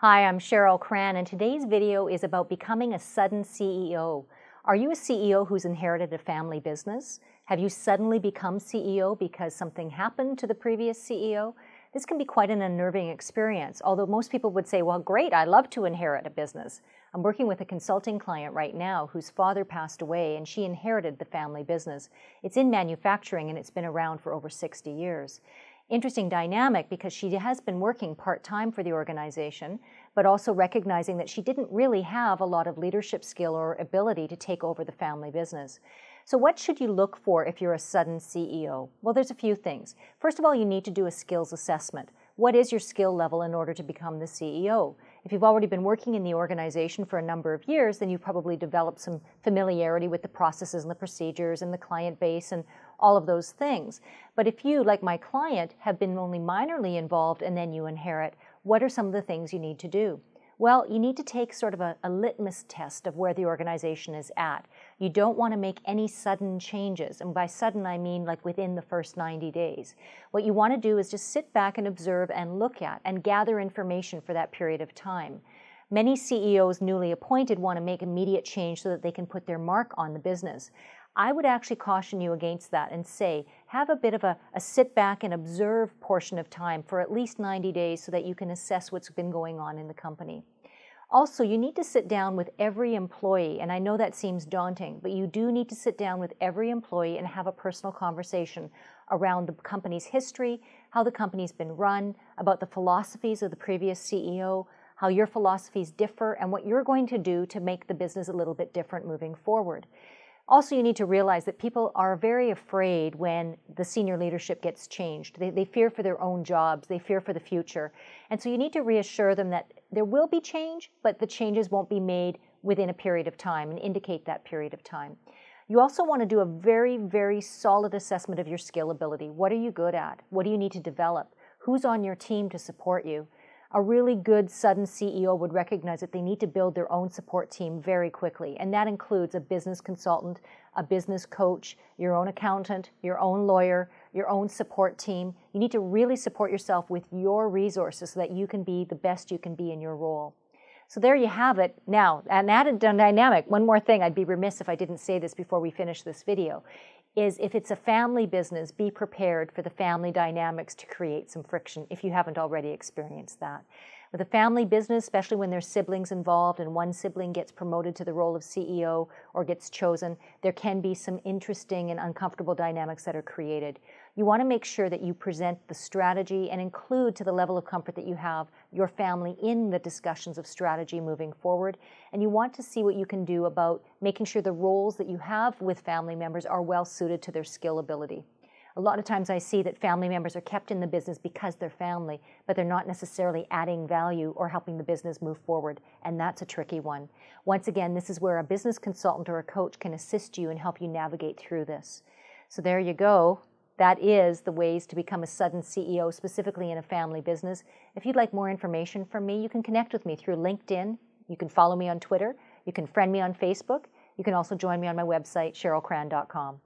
Hi, I'm Cheryl Cran, and today's video is about becoming a sudden CEO. Are you a CEO who's inherited a family business? Have you suddenly become CEO because something happened to the previous CEO? This can be quite an unnerving experience, although most people would say, well, great, I love to inherit a business. I'm working with a consulting client right now whose father passed away and she inherited the family business. It's in manufacturing and it's been around for over 60 years. Interesting dynamic because she has been working part-time for the organization, but also recognizing that she didn't really have a lot of leadership skill or ability to take over the family business. So what should you look for if you're a sudden CEO? Well, there's a few things. First of all, you need to do a skills assessment. What is your skill level in order to become the CEO? If you've already been working in the organization for a number of years, then you've probably developed some familiarity with the processes and the procedures and the client base and all of those things. But if you, like my client, have been only minorly involved and then you inherit, what are some of the things you need to do? Well, you need to take sort of a litmus test of where the organization is at. You don't want to make any sudden changes. And by sudden, I mean like within the first 90 days. What you want to do is just sit back and observe and look at and gather information for that period of time. Many CEOs newly appointed want to make immediate change so that they can put their mark on the business. I would actually caution you against that and say, have a bit of a sit back and observe portion of time for at least 90 days so that you can assess what's been going on in the company. Also, you need to sit down with every employee, and I know that seems daunting, but you do need to sit down with every employee and have a personal conversation around the company's history, how the company's been run, about the philosophies of the previous CEO, how your philosophies differ, and what you're going to do to make the business a little bit different moving forward. Also, you need to realize that people are very afraid when the senior leadership gets changed. They fear for their own jobs, they fear for the future. And so you need to reassure them that there will be change, but the changes won't be made within a period of time and indicate that period of time. You also want to do a very, very solid assessment of your skill ability. What are you good at? What do you need to develop? Who's on your team to support you? A really good sudden CEO would recognize that they need to build their own support team very quickly, and that includes a business consultant, a business coach, your own accountant, your own lawyer, your own support team. You need to really support yourself with your resources so that you can be the best you can be in your role. So there you have it. Now, an added dynamic, one more thing, I'd be remiss if I didn't say this before we finish this video, is if it's a family business, be prepared for the family dynamics to create some friction if you haven't already experienced that. With a family business, especially when there's siblings involved and one sibling gets promoted to the role of CEO or gets chosen, there can be some interesting and uncomfortable dynamics that are created. You want to make sure that you present the strategy and include, to the level of comfort that you have, your family in the discussions of strategy moving forward. And you want to see what you can do about making sure the roles that you have with family members are well suited to their skill ability. A lot of times I see that family members are kept in the business because they're family, but they're not necessarily adding value or helping the business move forward, and that's a tricky one. Once again, this is where a business consultant or a coach can assist you and help you navigate through this. So there you go. That is the ways to become a sudden CEO, specifically in a family business. If you'd like more information from me, you can connect with me through LinkedIn. You can follow me on Twitter. You can friend me on Facebook. You can also join me on my website, CherylCran.com.